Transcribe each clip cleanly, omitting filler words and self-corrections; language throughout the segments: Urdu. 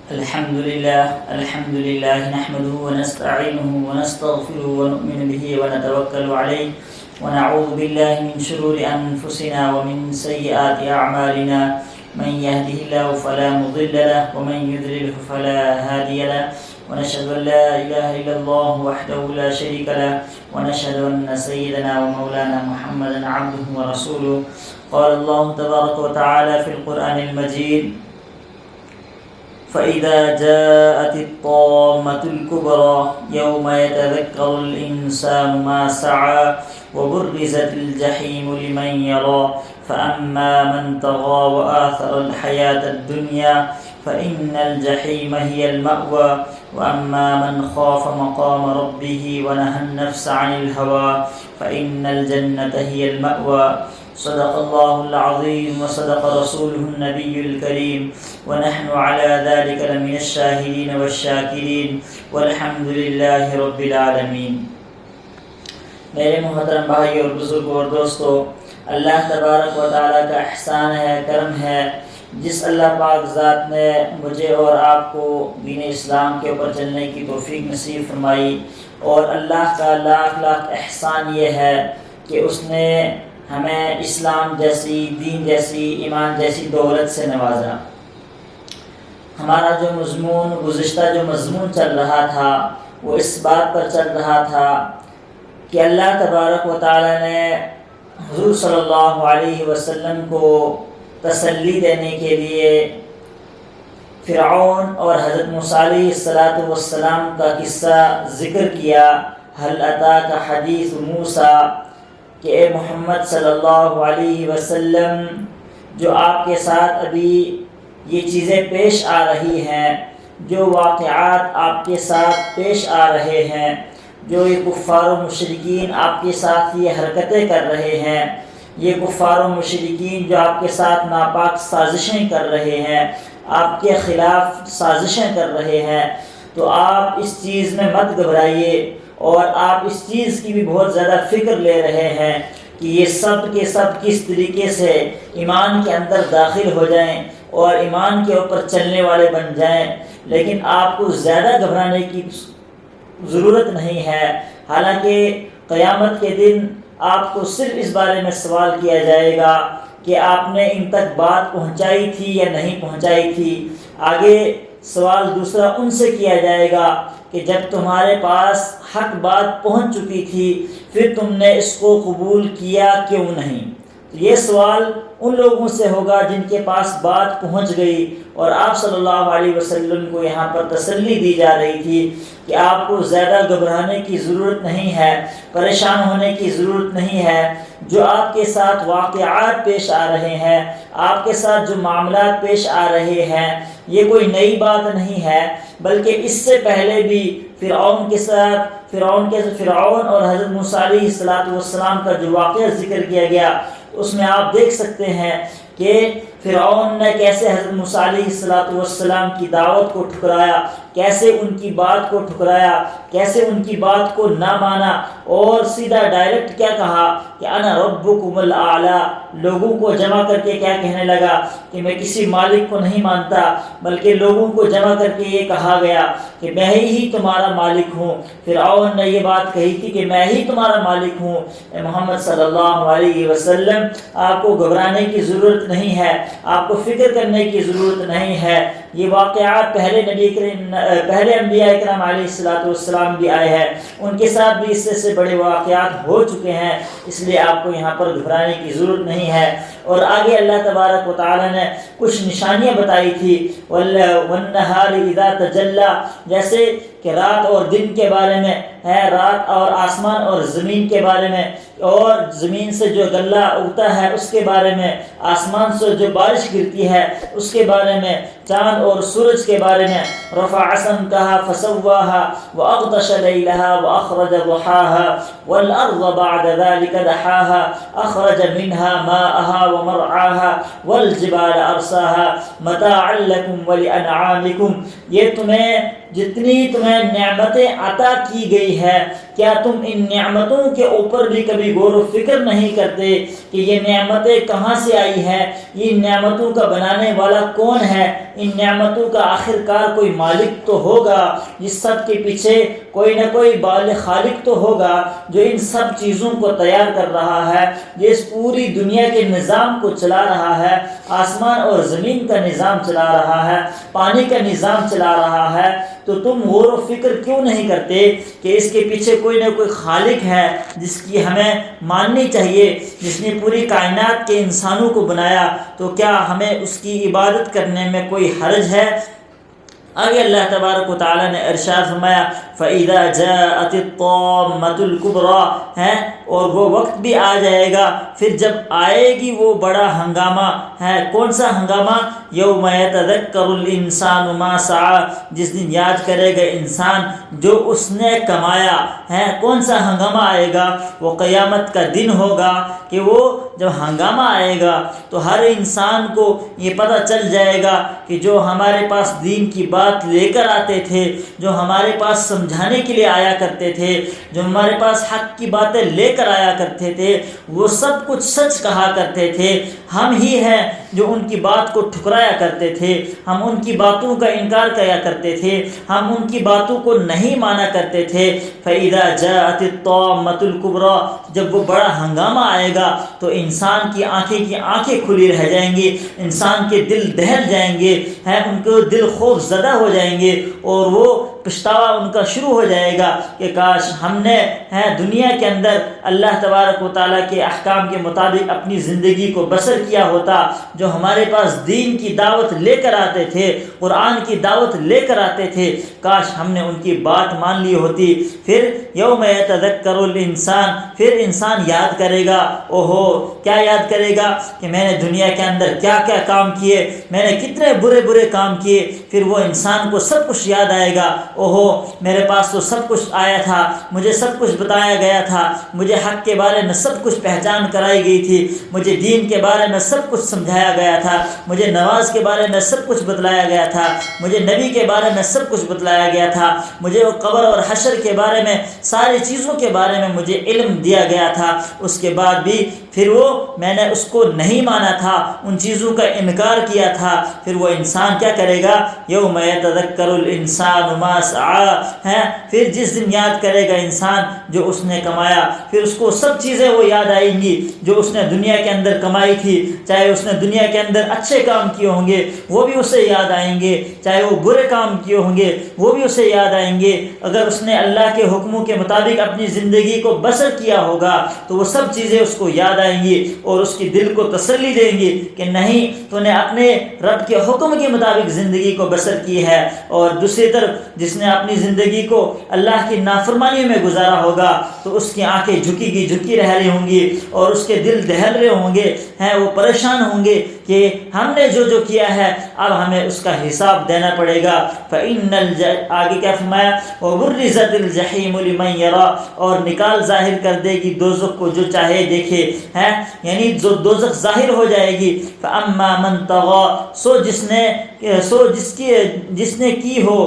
الحمد لله نحمده ونستعينه ونستغفره ونؤمن به ونتوكل عليه ونعوذ بالله من شرور أنفسنا ومن سيئات أعمالنا من يهده الله فلا مضل له ومن يضلله فلا هادي له ونشهد أن لا إله إلا الله وحده لا شريك له ونشهد أن سيدنا ومولانا محمدا عبده ورسوله. قال الله تبارك وتعالى في القرآن المجيد: فإذا جاءت الطامة الكبرى يوم يتذكر الإنسان ما سعى وبرزت الجحيم لمن يرى فأما من طغى وآثر الحياة الدنيا فإن الجحيم هي المأوى وأما من خاف مقام ربه ونهى النفس عن الهوى فإن الجنة هي المأوى. صدق الله العظيم وصدق رسوله النبي الكريم ونحن على ذلك لمن الشاهدين والشاكرين والحمد لله رب العالمين. میرے محترم بھائی اور بزرگوں اور دوستو، اللہ تبارک و تعالیٰ کا احسان ہے، کرم ہے، جس اللہ پاک ذات نے مجھے اور آپ کو دین اسلام کے اوپر چلنے کی توفیق نصیب فرمائی، اور اللہ کا لاکھ لاکھ احسان یہ ہے کہ اس نے ہمیں اسلام جیسی، دین جیسی، ایمان جیسی دولت سے نوازا. ہمارا جو مضمون، گزشتہ جو مضمون چل رہا تھا وہ اس بات پر چل رہا تھا کہ اللہ تبارک و تعالیٰ نے حضور صلی اللہ علیہ وسلم کو تسلی دینے کے لیے فرعون اور حضرت موسیٰ علیہ السلام کا قصہ ذکر کیا. هل اتاک حدیث موسیٰ، کہ اے محمد صلی اللہ علیہ وسلم، جو آپ کے ساتھ ابھی یہ چیزیں پیش آ رہی ہیں، جو واقعات آپ کے ساتھ پیش آ رہے ہیں، جو یہ کفار و مشرکین آپ کے ساتھ یہ حرکتیں کر رہے ہیں، یہ کفار و مشرکین جو آپ کے ساتھ ناپاک سازشیں کر رہے ہیں، آپ کے خلاف سازشیں کر رہے ہیں، تو آپ اس چیز میں مت گھبرائیے، اور آپ اس چیز کی بھی بہت زیادہ فکر لے رہے ہیں کہ یہ سب کے سب کس طریقے سے ایمان کے اندر داخل ہو جائیں اور ایمان کے اوپر چلنے والے بن جائیں. لیکن آپ کو زیادہ گھبرانے کی ضرورت نہیں ہے. حالانکہ قیامت کے دن آپ کو صرف اس بارے میں سوال کیا جائے گا کہ آپ نے ان تک بات پہنچائی تھی یا نہیں پہنچائی تھی. آگے سوال دوسرا ان سے کیا جائے گا کہ جب تمہارے پاس حق بات پہنچ چکی تھی پھر تم نے اس کو قبول کیا کیوں نہیں. تو یہ سوال ان لوگوں سے ہوگا جن کے پاس بات پہنچ گئی، اور آپ صلی اللہ علیہ وسلم کو یہاں پر تسلی دی جا رہی تھی کہ آپ کو زیادہ گھبرانے کی ضرورت نہیں ہے، پریشان ہونے کی ضرورت نہیں ہے. جو آپ کے ساتھ واقعات پیش آ رہے ہیں، آپ کے ساتھ جو معاملات پیش آ رہے ہیں، یہ کوئی نئی بات نہیں ہے، بلکہ اس سے پہلے بھی فرعون اور حضرت موسیٰ علیہ السلام کا جو واقعہ ذکر کیا گیا، اس میں آپ دیکھ سکتے ہیں کہ فرعون نے کیسے حضرت موسیٰ علیہ السلام کی دعوت کو ٹھکرایا، کیسے ان کی بات کو ٹھکرایا، کیسے ان کی بات کو نہ مانا، اور سیدھا ڈائریکٹ کیا کہا کہ انا ربکم الاعلی. لوگوں کو جمع کر کے کیا کہنے لگا کہ میں کسی مالک کو نہیں مانتا، بلکہ لوگوں کو جمع کر کے یہ کہا گیا کہ میں ہی تمہارا مالک ہوں. فرعون نے یہ بات کہی تھی کہ میں ہی تمہارا مالک ہوں. اے محمد صلی اللہ علیہ وسلم، آپ کو گھبرانے کی ضرورت نہیں ہے، آپ کو فکر کرنے کی ضرورت نہیں ہے. یہ واقعات پہلے انبیاء اکرام علیہ السلام بھی آئے ہیں، ان کے ساتھ بھی اس سے بڑے واقعات ہو چکے ہیں، اس لیے آپ کو یہاں پر گھبرانے کی ضرورت نہیں ہے. اور آگے اللہ تبارک و تعالی نے کچھ نشانیاں بتائی تھی، والنہار اذا تجلی، جیسے کہ رات اور دن کے بارے میں ہے، رات اور آسمان اور زمین کے بارے میں، اور زمین سے جو غلہ اگتا ہے اس کے بارے میں، آسمان سے جو بارش گرتی ہے اس کے بارے میں، چاند اور سورج کے بارے میں. رفع سمکها فسواها واغطش لیلها واخرج ضحاها والارض بعد ذلك دحاها اخرج منها ماءها ومرعاها والجبال ارساها متاعا لكم ولانعامكم. یہ جتنی تمہیں نعمتیں عطا کی گئی ہے، کیا تم ان نعمتوں کے اوپر بھی کبھی غور و فکر نہیں کرتے کہ یہ نعمتیں کہاں سے آئی ہیں؟ ان نعمتوں کا بنانے والا کون ہے؟ ان نعمتوں کا آخرکار کوئی مالک تو ہوگا، اس سب کے پیچھے کوئی نہ کوئی بالغ خالق تو ہوگا جو ان سب چیزوں کو تیار کر رہا ہے، جو اس پوری دنیا کے نظام کو چلا رہا ہے، آسمان اور زمین کا نظام چلا رہا ہے، پانی کا نظام چلا رہا ہے۔ تو تم غور و فکر کیوں نہیں کرتے کہ اس کے پیچھے کوئی نہ کوئی خالق ہے جس کی ہمیں ماننی چاہیے، جس نے پوری کائنات کے انسانوں کو بنایا؟ تو کیا ہمیں اس کی عبادت کرنے میں کوئی حرج ہے؟ آگے اللہ تبارک و تعالیٰ نے ارشاد فرمایا فَإِذَا جَاءَتِ الطَّامَّةُ الْكُبْرَى ہے، اور وہ وقت بھی آ جائے گا، پھر جب آئے گی وہ بڑا ہنگامہ ہے۔ کون سا ہنگامہ؟ يَوْمَ يَتَذَكَّرُ الْإِنسَانُ مَا سَعَى، جس دن یاد کرے گا انسان جو اس نے کمایا ہے۔ کون سا ہنگامہ آئے گا؟ وہ قیامت کا دن ہوگا کہ وہ جب ہنگامہ آئے گا تو ہر انسان کو یہ پتہ چل جائے گا کہ جو ہمارے پاس دین کی بات لے کر آتے تھے، جو ہمارے پاس سمجھانے کے لیے آیا کرتے تھے، جو ہمارے پاس حق کی باتیں لے کر آیا کرتے تھے، وہ سب کچھ سچ کہا کرتے تھے۔ ہم ہی ہیں جو ان کی بات کو ٹھکرایا کرتے تھے، ہم ان کی باتوں کا انکار کیا کرتے تھے، ہم ان کی باتوں کو نہیں مانا کرتے تھے۔ فَإِذَا جَاءَتِ الطَّامَّةُ الْكُبْرَى، جب وہ بڑا ہنگامہ آئے گا تو انسان کی آنکھیں کھلی رہ جائیں گی، انسان کے دل دہل جائیں گے، ان کو دل خوف زدہ ہو جائیں گے، اور وہ پچھتاوا ان کا شروع ہو جائے گا کہ کاش ہم نے دنیا کے اندر اللہ تبارک و تعالیٰ کے احکام کے مطابق اپنی زندگی کو بسر کیا ہوتا۔ جو ہمارے پاس دین کی دعوت لے کر آتے تھے، قرآن کی دعوت لے کر آتے تھے، کاش ہم نے ان کی بات مان لی ہوتی۔ پھر یوم یتذکر الانسان، پھر انسان یاد کرے گا، اوہو کیا یاد کرے گا کہ میں نے دنیا کے اندر کیا کیا کام کیے، میں نے کتنے برے برے کام کیے۔ پھر وہ انسان کو سب کچھ یاد آئے گا، اوہو میرے پاس تو سب کچھ آیا تھا، مجھے سب کچھ بتایا گیا تھا، مجھے حق کے بارے میں سب کچھ پہچان کرائی گئی تھی، مجھے دین کے بارے میں سب کچھ سمجھایا گیا تھا، مجھے نماز کے بارے میں سب کچھ بتلایا گیا تھا، مجھے نبی کے بارے میں سب کچھ بتلایا گیا تھا، مجھے وہ قبر اور حشر کے بارے میں ساری چیزوں کے بارے میں مجھے علم دیا گیا تھا۔ اس کے بعد بھی پھر میں نے اس کو نہیں مانا تھا، ان چیزوں کا انکار کیا تھا۔ پھر وہ انسان کیا کرے گا؟ یوم یتذکر الانسان ما سعی، پھر جس دن یاد کرے گا انسان جو اس نے کمایا، پھر اس کو سب چیزیں وہ یاد آئیں گی جو اس نے دنیا کے اندر کمائی تھی، چاہے اس نے دنیا کے اندر اچھے کام کیے ہوں گے وہ بھی اسے یاد آئیں گے، چاہے وہ برے کام کیے ہوں گے وہ بھی اسے یاد آئیں گے۔ اگر اس نے اللہ کے حکموں کے مطابق اپنی زندگی کو بسر کیا ہوگا تو وہ سب چیزیں اس کو یاد آئیں گی، اور اس کی دل کو تسلی دیں گی کہ نہیں، تو نے اپنے رب کے حکم کے مطابق زندگی کو بسر کی ہے۔ اور دوسری طرف جس نے اپنی زندگی کو اللہ کی نافرمانی میں گزارا ہوگا تو اس کی آنکھیں جھکی رہ رہی ہوں گی، اور اس کے دل دہل رہے ہوں گے، وہ پریشان ہوں گے کہ ہم نے جو کیا ہے اب ہمیں اس کا حساب دینا پڑے گا۔ آگے کیا فرمایا؟ وَبُرِّزَتِ الْجَحِيمُ لِمَنْ يَرَى، اور نکال ظاہر کر دے گی دوزخ کو جو چاہے دیکھے، یعنی جو دوزخ ظاہر ہو جائے گی۔ فَأَمَّا مَنْ طَغَى، سو جس نے کی ہو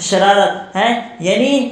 شرارت، یعنی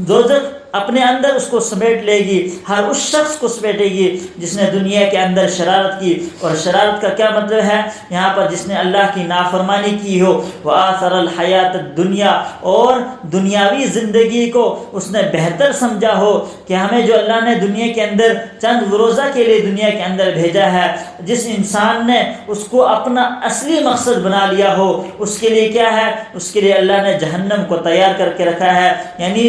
دوزخ اپنے اندر اس کو سمیٹ لے گی، ہر اس شخص کو سمیٹے گی جس نے دنیا کے اندر شرارت کی۔ اور شرارت کا کیا مطلب ہے یہاں پر؟ جس نے اللہ کی نافرمانی کی ہو، وَآثَرَ الْحَيَاةَ الدُّنْيَا، اور دنیاوی زندگی کو اس نے بہتر سمجھا ہو کہ ہمیں جو اللہ نے دنیا کے اندر چند روزہ کے لیے دنیا کے اندر بھیجا ہے، جس انسان نے اس کو اپنا اصلی مقصد بنا لیا ہو، اس کے لیے کیا ہے؟ اس کے لیے اللہ نے جہنم کو تیار کر کے رکھا ہے، یعنی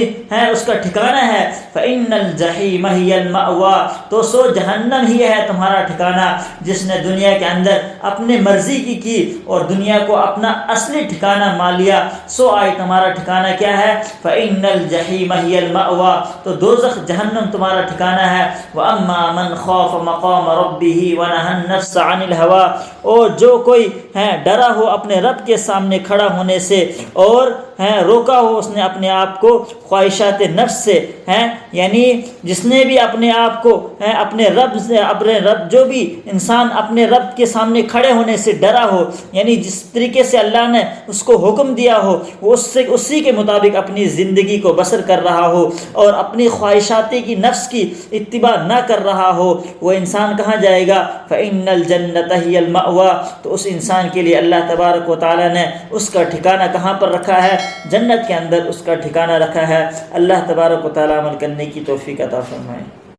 اس کا ٹھکانہ ہے۔ فَإِنَّ الْجَحِيمَ هِيَ الْمَأْوَى، تو سو جہنم ہی ہے تمہارا ٹھکانہ۔ جس نے دنیا کے اندر اپنی مرضی کی اور دنیا کو اپنا اصلی ٹھکانہ مان لیا، سو آئی تمہارا ٹھکانہ کیا ہے؟ فَإِنَّ الْجَحِيمَ هِيَ الْمَأْوَى، تو دوزخ جہنم تمہارا ٹھکانہ ہے۔ وَأَمَّا مَنْ خَافَ مَقَامَ رَبِّهِ وَنَهَى النَّفْسَ عَنِ الْهَوَىٰ، اور جو کوئی ڈرا ہو اپنے رب کے سامنے کھڑا ہونے سے اور روکا ہو اس نے اپنے آپ کو خواہشات نفس سے، یعنی جس نے بھی اپنے آپ کو اپنے رب سے، اپنے رب، جو بھی انسان اپنے رب کے سامنے کھڑے ہونے سے ڈرا ہو، یعنی جس طریقے سے اللہ نے اس کو حکم دیا ہو وہ اسی کے مطابق اپنی زندگی کو بسر کر رہا ہو اور اپنی خواہشات کی نفس کی اتباع نہ کر رہا ہو، وہ انسان کہاں جائے گا؟ فَإِنَّ الْجَنَّةَ هِيَ الْمَأْوَىٰ، تو اس انسان کے لیے اللہ تبارک و تعالیٰ نے اس کا ٹھکانہ کہاں پر رکھا ہے؟ جنت کے اندر اس کا ٹھکانہ رکھا ہے۔ اللہ تبارک و تعالیٰ عمل کرنے کی توفیق عطا فرمائے۔